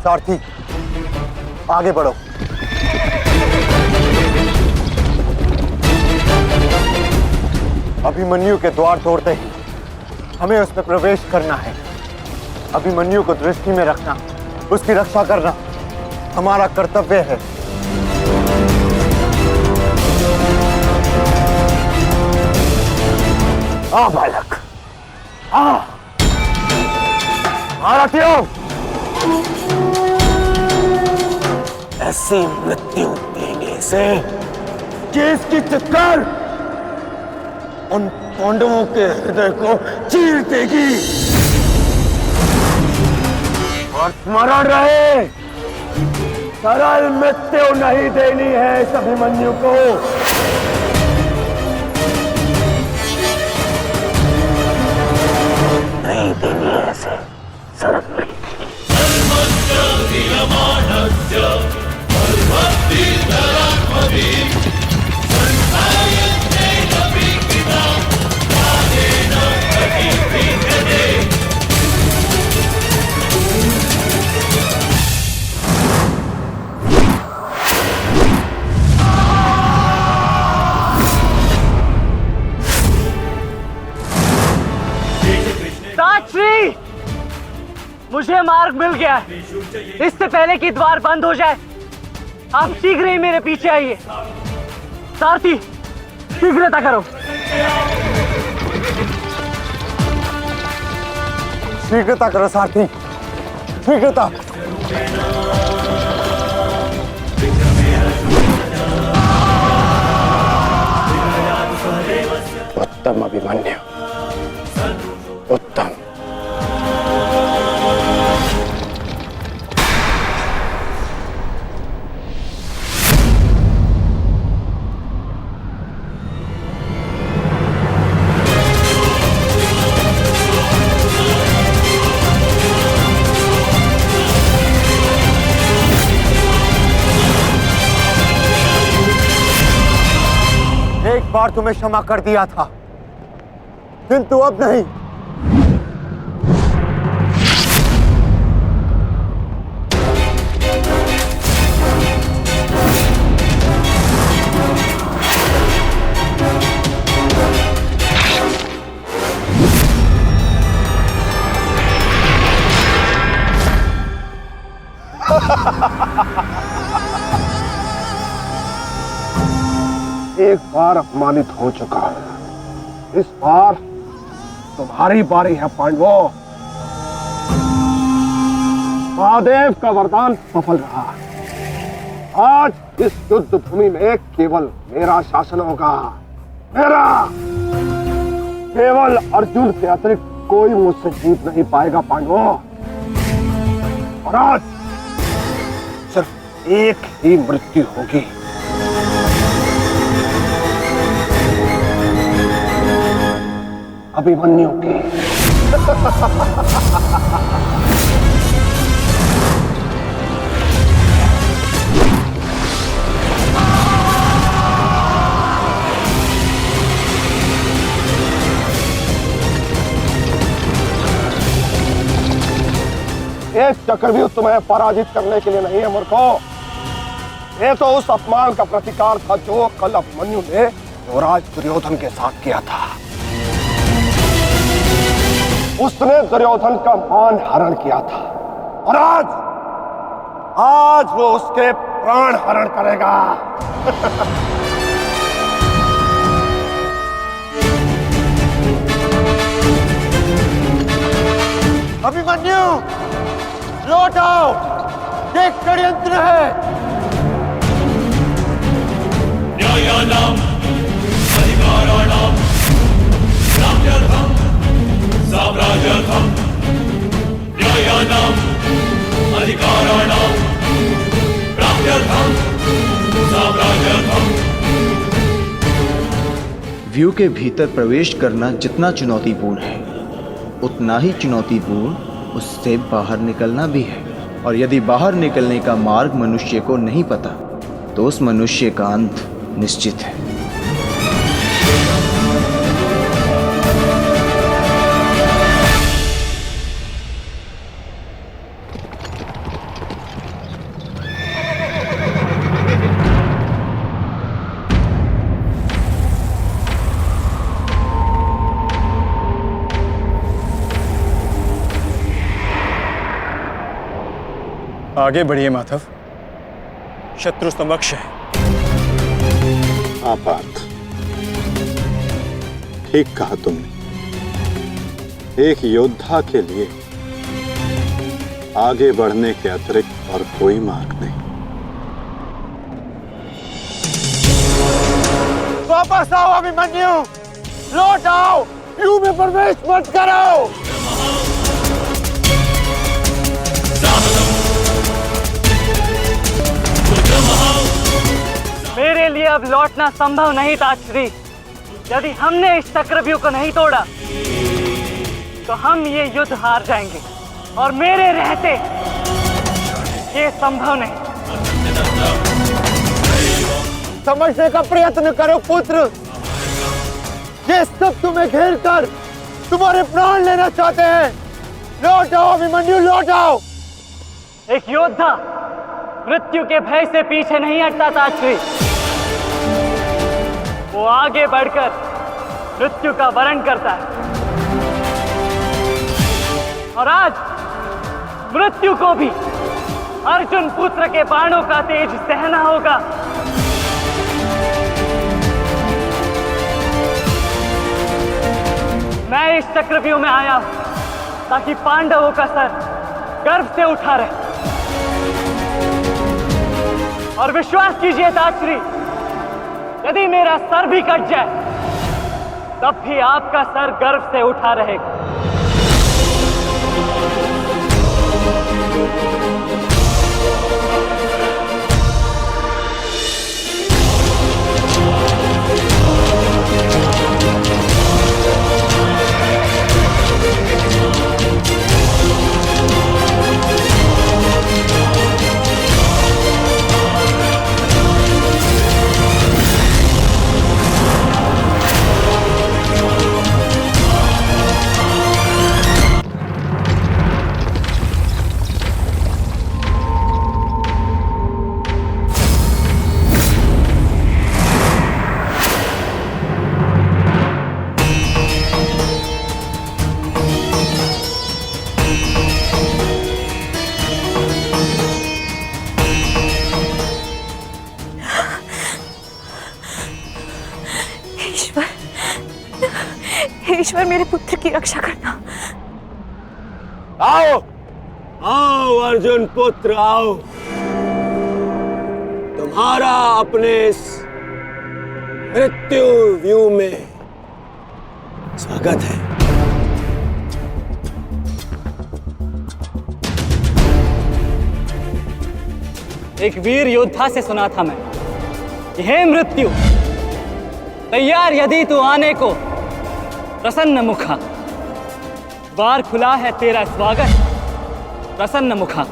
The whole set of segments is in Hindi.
सारथी, आगे बढ़ो। अभिमन्यु के द्वार तोड़ते ही हमें उसमें प्रवेश करना है। अभिमन्यु को दृष्टि में रखना, उसकी रक्षा करना हमारा कर्तव्य है। आ बालक, आ महारथियों, ऐसी मृत्यु देने से कि इसकी चित्कार उन पांडवों के हृदय को चीर देगी। और स्मरण रहे, सरल मृत्यु नहीं देनी है इस अभिमन्यु को। नहीं देनी है ऐसे सरल मृत्यु। साक्षी, मुझे मार्ग मिल गया है। इससे पहले कि द्वार बंद हो जाए, आप शीघ्र ही मेरे पीछे आइए। सारथी, शीघ्रता करो। शीघ्रता करो सारथी, शीघ्रता। उत्तम अभिमन्यु, उत्तम। एक बार तुम्हें क्षमा कर दिया था, किंतु अब नहीं। एक बार अपमानित हो चुका हूं, इस बार तुम्हारी बारी है पांडवों। महादेव का वरदान सफल रहा। आज इस युद्ध भूमि में केवल मेरा शासन होगा, मेरा। केवल अर्जुन के अतिरिक्त कोई मुझसे जीत नहीं पाएगा पांडवों। और आज सिर्फ एक ही मृत्यु होगी। अभिमन्यु की। एक चक्रव्यूह तुम्हें पराजित करने के लिए नहीं है मूर्खों। ये तो उस अपमान का प्रतिकार था जो कल अभिमन्यु ने युवराज दुर्योधन के साथ किया था। उसने दुर्योधन का मान हरण किया था और आज वो उसके प्राण हरण करेगा। अभिमन्यु, लौट आओ, ये षड्यंत्र है। न्यायानां अधिकाराणां प्राप्त्यर्थं साम्राज्यार्थं न्यायानां अधिकाराणां प्राप्त्यर्थं साम्राज्यार्थं। व्यू के भीतर प्रवेश करना जितना चुनौतीपूर्ण है, उतना ही चुनौतीपूर्ण उससे बाहर निकलना भी है। और यदि बाहर निकलने का मार्ग मनुष्य को नहीं पता, तो उस मनुष्य का अंत निश्चित है। आगे बढ़िए माधव, शत्रु समक्ष है। हाँ पार्थ, ठीक कहा तुमने। एक योद्धा के लिए आगे बढ़ने के अतिरिक्त और कोई मार्ग नहीं। वापस आओ अभिमन्यु, लौट आओ, व्यू में प्रवेश मत करो। मेरे लिए अब लौटना संभव नहीं था श्री। यदि हमने इस चक्रव्यूह को नहीं तोड़ा तो हम ये युद्ध हार जाएंगे, और मेरे रहते ये संभव नहीं। समझने का प्रयत्न करो पुत्र, ये सब तुम्हें घेर कर तुम्हारे प्राण लेना चाहते हैं। लौट आओ अभिमन्यु, लौट आओ। एक योद्धा मृत्यु के भय से पीछे नहीं हटता था श्री। वो आगे बढ़कर मृत्यु का वरण करता है, और आज मृत्यु को भी अर्जुन पुत्र के बाणों का तेज सहना होगा। मैं इस चक्रव्यूह में आया हूं ताकि पांडवों का सर गर्व से उठा रहे। और विश्वास कीजिए ताश्री, यदि मेरा सर भी कट जाए तब भी आपका सर गर्व से उठा रहेगा। ईश्वर, मेरे पुत्र की रक्षा करना। आओ आओ अर्जुन पुत्र, आओ। तुम्हारा अपने इस मृत्यु व्यू में स्वागत है। एक वीर योद्धा से सुना था मैं, हे मृत्यु, तैयार यदि तू आने को प्रसन्न मुखा, द्वार खुला है तेरा स्वागत प्रसन्न मुखा।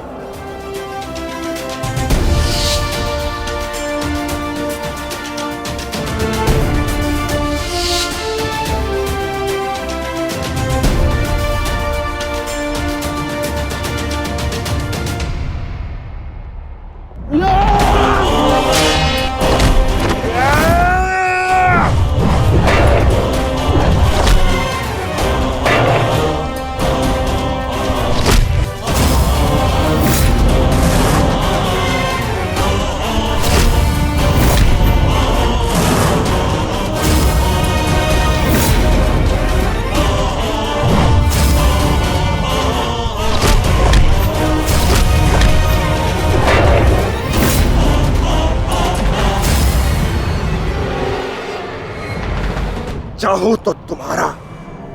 चाहूं तो तुम्हारा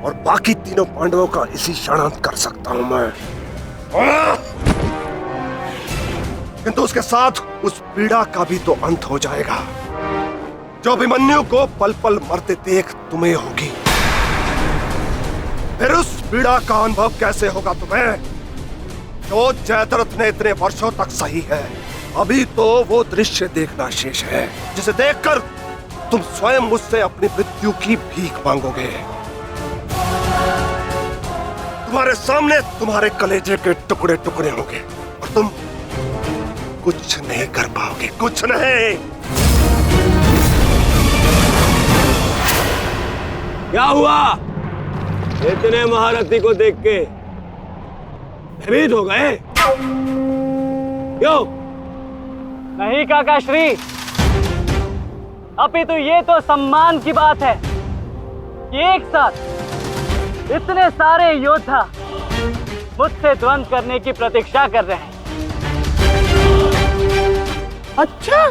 और बाकी तीनों पांडवों का इसी क्षण अंत कर सकता हूं मैं, किंतु उसके साथ उस पीड़ा का भी तो अंत हो जाएगा जो अभिमन्यु को पल पल मरते देख तुम्हें होगी। फिर उस पीड़ा का अनुभव कैसे होगा तुम्हें जो जयद्रथ ने इतने वर्षों तक सही है। अभी तो वो दृश्य देखना शेष है जिसे देखकर तुम स्वयं मुझसे अपनी मृत्यु की भीख मांगोगे। तुम्हारे सामने तुम्हारे कलेजे के टुकड़े टुकड़े होंगे और तुम कुछ नहीं कर पाओगे, कुछ नहीं। क्या हुआ? इतने महारथी को देख के भयभीत हो गए? क्यों? नहीं काका श्री, अपितु ये तो सम्मान की बात है कि एक साथ इतने सारे योद्धा मुझसे द्वंद्व करने की प्रतीक्षा कर रहे हैं। अच्छा,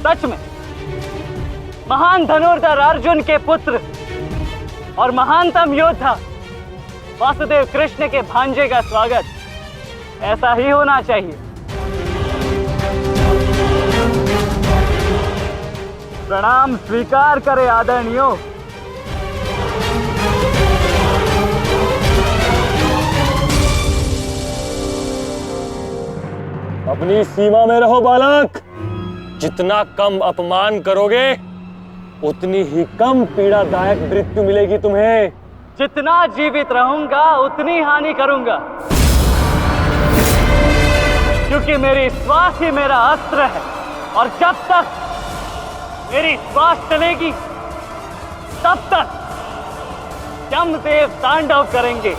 सच में महान धनुर्धर अर्जुन के पुत्र और महानतम योद्धा वासुदेव कृष्ण के भांजे का स्वागत ऐसा ही होना चाहिए। प्रणाम स्वीकार करे आदरणीयों। अपनी सीमा में रहो बालक। जितना कम अपमान करोगे उतनी ही कम पीड़ादायक मृत्यु मिलेगी तुम्हें। जितना जीवित रहूंगा उतनी हानि करूंगा, क्योंकि मेरी श्वास ही मेरा अस्त्र है और जब तक मेरी श्वास चलेगी तब तक यमदेव तांडव करेंगे।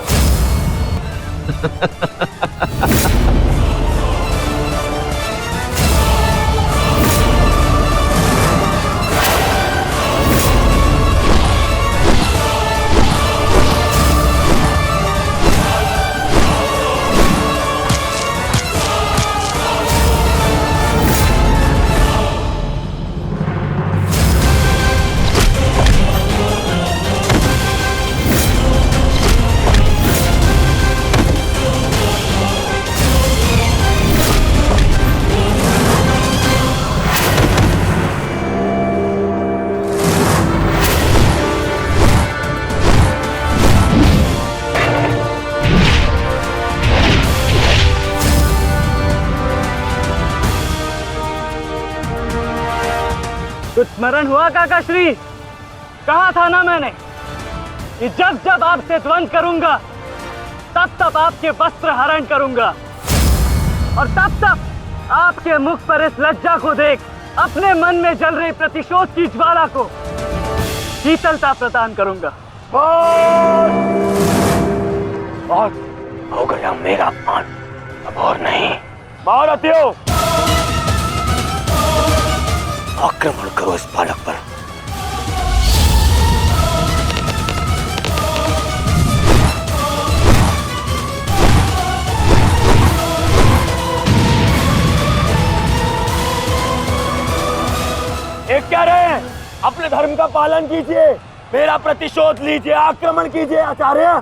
कुछ स्मरण हुआ काका श्री? कहा था ना मैंने कि जब जब आपसे द्वंद्व करूंगा तब तब आपके वस्त्र हरण करूंगा और तब तब आपके मुख पर इस लज्जा को देख अपने मन में जल रही प्रतिशोध की ज्वाला को शीतलता प्रदान करूंगा। और हो गया मेरा अपमान, अब और नहीं। महारथियों, आक्रमण करो इस बालक पर। एक क्या रहे, अपने धर्म का पालन कीजिए, मेरा प्रतिशोध लीजिए, आक्रमण कीजिए आचार्य।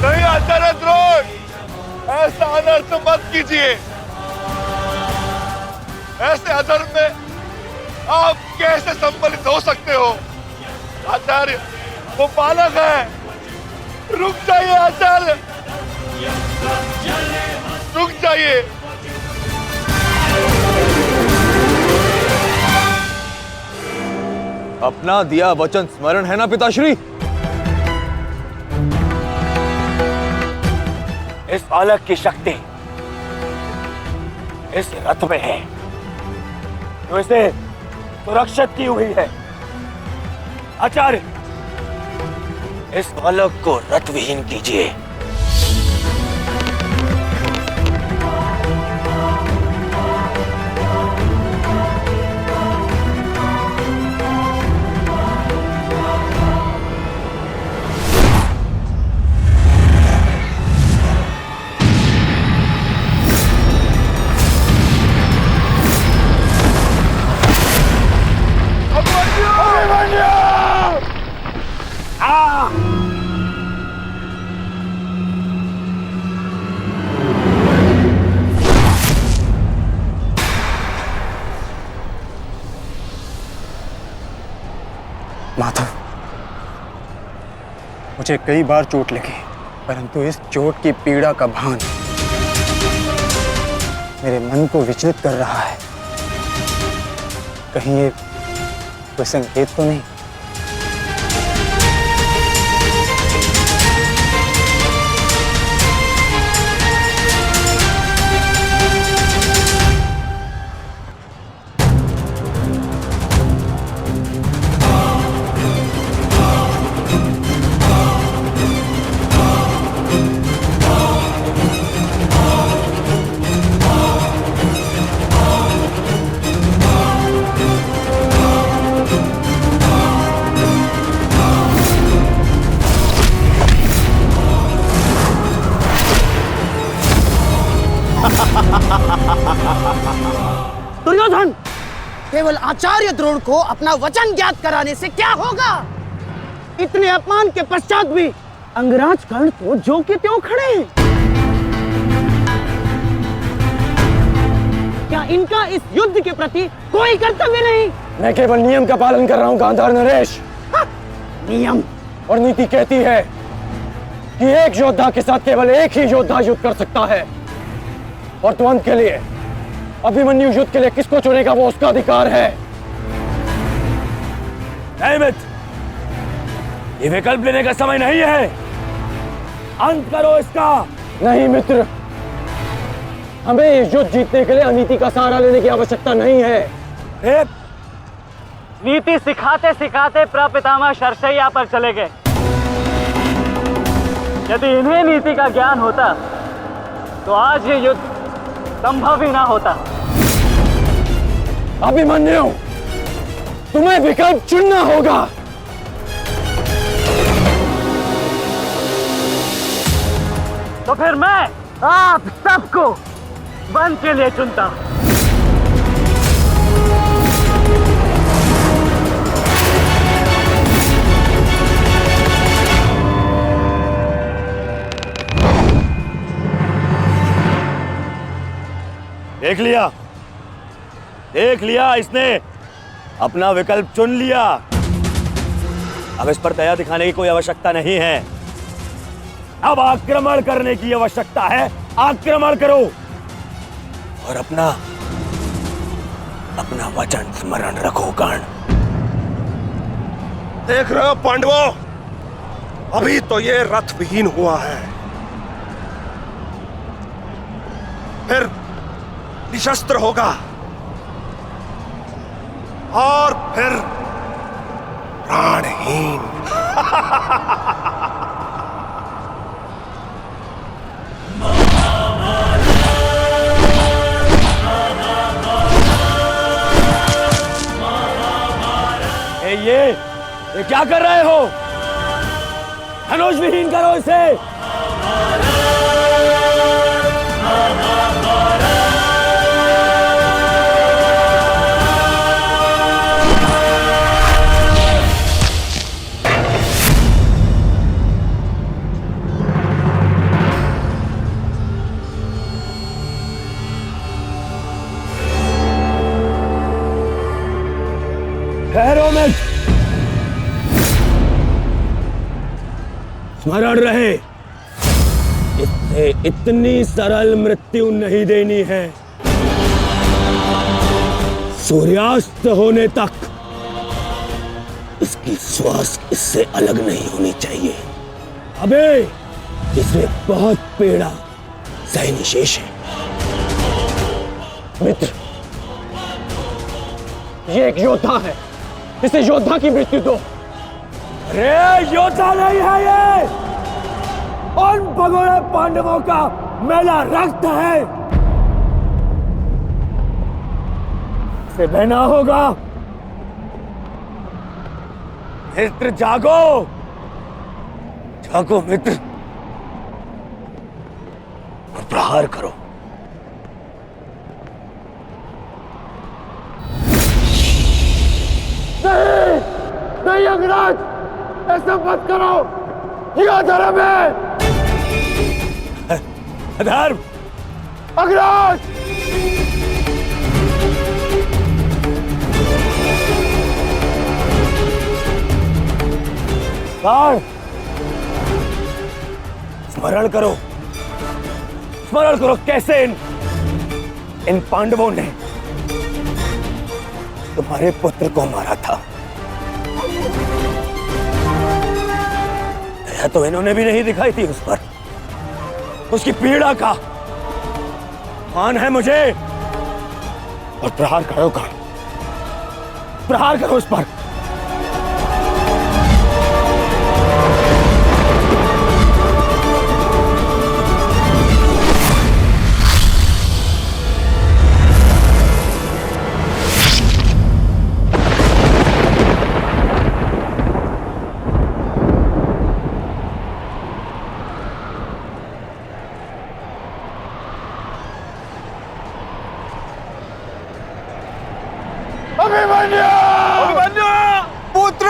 नहीं आचार्य द्रोण, ऐसा अनर्थ मत कीजिए। ऐसे अधर्म में आप कैसे सम्मिलित हो सकते हो? आचार्य, वो बालक है। रुक जाइए आचार्य, रुक जाइए। अपना दिया वचन स्मरण है ना पिताश्री? इस बालक की शक्ति इस रथ में है जो इसे सुरक्षित की हुई है। आचार्य, इस बालक को रथ विहीन कीजिए। माधव, मुझे कई बार चोट लगी, परंतु इस चोट की पीड़ा का भान मेरे मन को विचलित कर रहा है। कहीं ये कोई संकेत तो नहीं? दुर्योधन, केवल आचार्य द्रोण को अपना वचन ज्ञात कराने से क्या होगा? इतने अपमान के पश्चात भी अंगराज कर्ण तो जो के त्यों खड़े हैं। क्या इनका इस युद्ध के प्रति कोई कर्तव्य नहीं? मैं केवल नियम का पालन कर रहा हूं गांधार नरेश। नियम और नीति कहती है कि एक योद्धा के साथ केवल एक ही योद्धा युद्ध कर सकता है, और तुरंत के लिए अभिमन्यु युद्ध के लिए किसको चुनेगा वो उसका अधिकार है। नहीं मित्र, ये विकल्प लेने का समय नहीं है, अंत करो इसका। नहीं मित्र, हमें इस युद्ध जीतने के लिए अनीति का सहारा लेने की आवश्यकता नहीं है। नीति सिखाते सिखाते प्रपितामह शरशैया पर चले गए। यदि इन्हें नीति का ज्ञान होता तो आज ये युद्ध संभव ही ना होता। अभिमन्यु, तुम्हें विकल्प चुनना होगा। तो फिर मैं आप सबको वन के लिए चुनता हूं। देख लिया, इसने अपना विकल्प चुन लिया। अब इस पर दया दिखाने की कोई आवश्यकता नहीं है। अब आक्रमण करने की आवश्यकता है। आक्रमण करो और अपना वचन स्मरण रखो कर्ण। देख रहे हो पांडवों, अभी तो ये रथ विहीन हुआ है, फिर निशस्त्र होगा और फिर प्राणहीन। ये क्या कर रहे हो? धनुष विहीन करो इसे। ठहरो मित्र, स्मरण रहे, इससे इतनी सरल मृत्यु नहीं देनी है। सूर्यास्त होने तक इसकी श्वास इससे अलग नहीं होनी चाहिए। अबे इसमें बहुत पीड़ा सहनी शेष है। मित्र, ये एक योद्धा है, इसे योद्धा की मृत्यु दो। अरे योद्धा नहीं है ये, उन भगोड़े पांडवों का मेला रक्त है। इसे बहना होगा। मित्र जागो, जागो मित्र, और प्रहार करो। नहीं अंगराज, ऐसा मत करो, ये अधर्म है। अधर्म? अंगराज! कर्ण, स्मरण करो, स्मरण करो कैसे इन पांडवों ने तुम्हारे पुत्र को मारा था। दया तो इन्होंने भी नहीं दिखाई थी उस पर। उसकी पीड़ा का मान है मुझे। और प्रहार करो प्रहार करो उस पर। पुत्र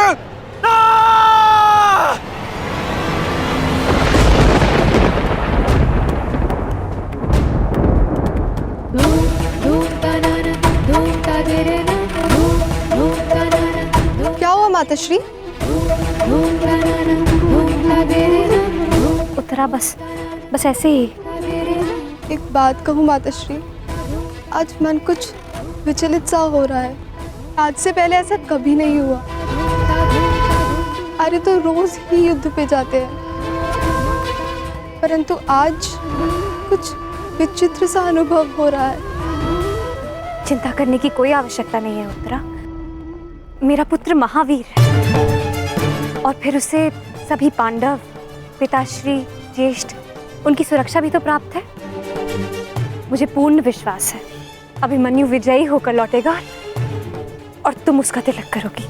क्या हुआ माताश्री? उत्तरा बस ऐसे ही। एक बात कहूँ माताश्री, आज मन कुछ विचलित सा हो रहा है। आज से पहले ऐसा कभी नहीं हुआ। अरे तो रोज ही युद्ध पे जाते हैं, परंतु आज कुछ विचित्र सा अनुभव हो रहा है। चिंता करने की कोई आवश्यकता नहीं है उत्तरा। मेरा पुत्र महावीर है और फिर उसे सभी पांडव, पिताश्री, ज्येष्ठ, उनकी सुरक्षा भी तो प्राप्त है। मुझे पूर्ण विश्वास है अभिमन्यु विजयी होकर लौटेगा और तुम उसका तिलक करोगी।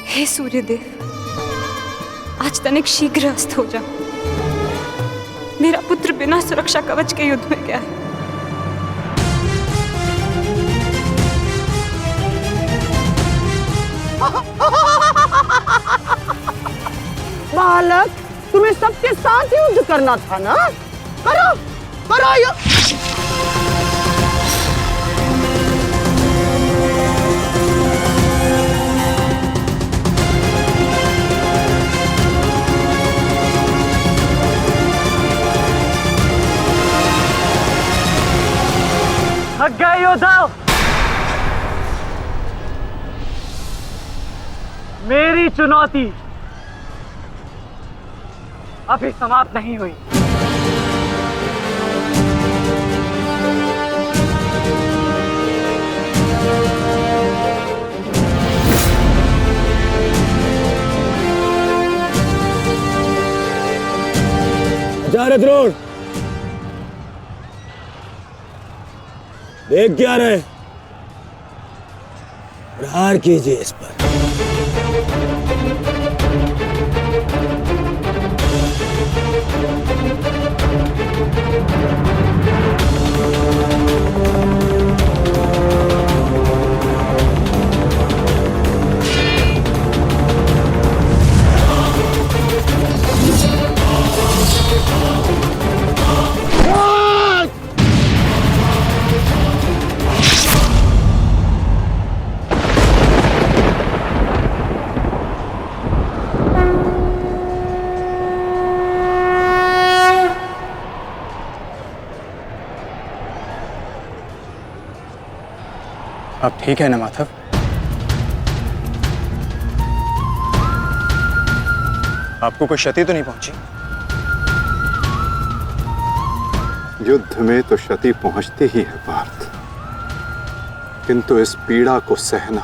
हे सूर्यदेव, आज तनिक शीघ्र अस्त हो जाओ। मेरा पुत्र बिना सुरक्षा कवच के युद्ध में गया है। बालक, तुम्हें सबके साथ युद्ध करना था ना? करो करो युद्ध। थक गए योद्धाओ? मेरी चुनौती अभी समाप्त नहीं हुई। आचार्य द्रोण, देख क्या रहे? प्रहार कीजिए इस पर। अब ठीक है ना माधव? आपको कोई क्षति तो नहीं पहुंची? युद्ध में तो क्षति पहुंचती ही है पार्थ, किंतु इस पीड़ा को सहना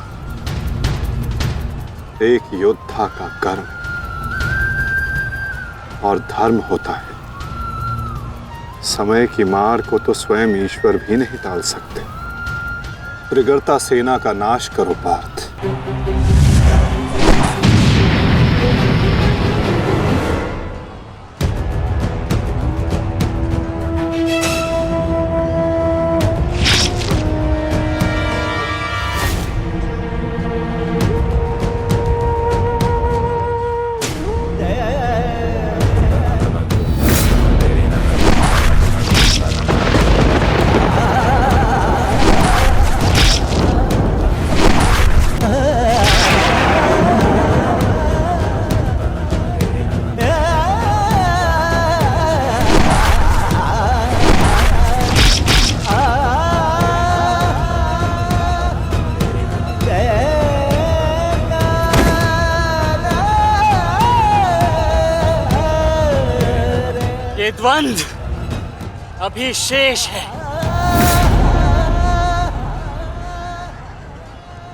एक योद्धा का कर्म और धर्म होता है। समय की मार को तो स्वयं ईश्वर भी नहीं टाल सकते। त्रिगर्ता सेना का नाश करो पार्थ। द्वंद्व अभी शेष है।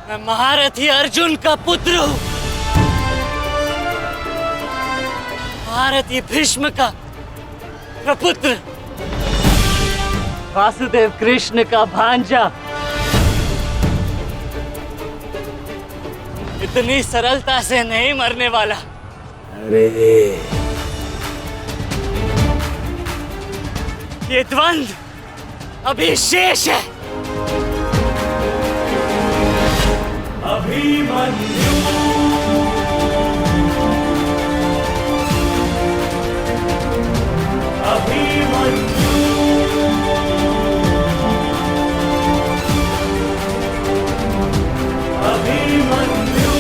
मैं महारथी अर्जुन का पुत्र हूं, महारथी भीष्म का प्रपुत्र, वासुदेव कृष्ण का भांजा। इतनी सरलता से नहीं मरने वाला। अरे ये द्वंद्व अभी शेष है। अभिमन्यु अभिमन्यु अभिमन्यु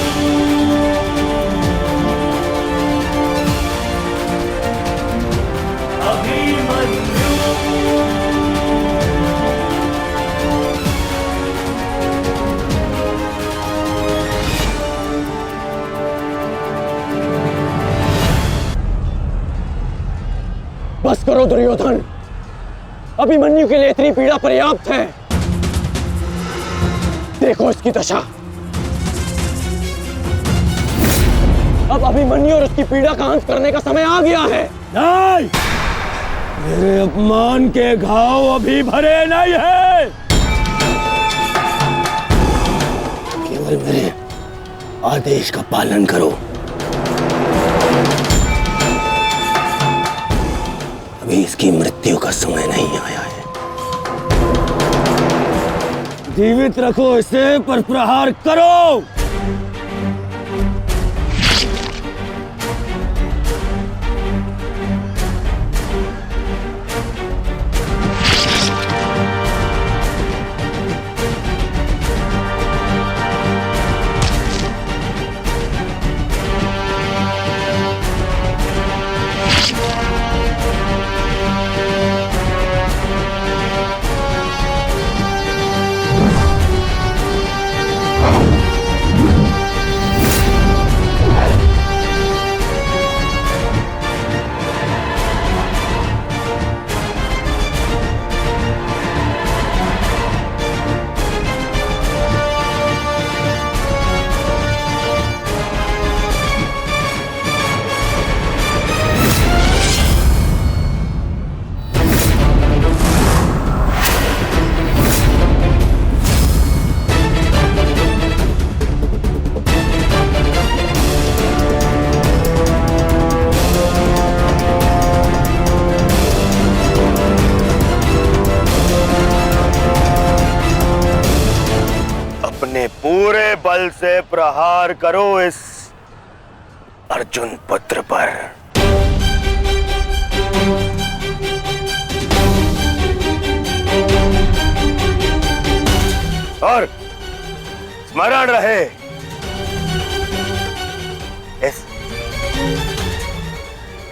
अभिमन्यु बस करो दुर्योधन, अभिमन्यु के लिए इतनी पीड़ा पर्याप्त है। देखो इसकी दशा। अब अभिमन्यु और उसकी पीड़ा का अंत करने का समय आ गया है। नहीं, मेरे अपमान के घाव अभी भरे नहीं है। केवल मेरे आदेश का पालन करो। अभी इसकी मृत्यु का समय नहीं आया है। जीवित रखो इसे, पर प्रहार करो। पूरे बल से प्रहार करो इस अर्जुन पुत्र पर। और स्मरण रहे,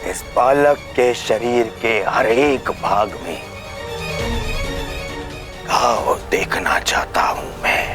इस बालक के शरीर के हर एक भाग में घाव देखना चाहता हूं मैं।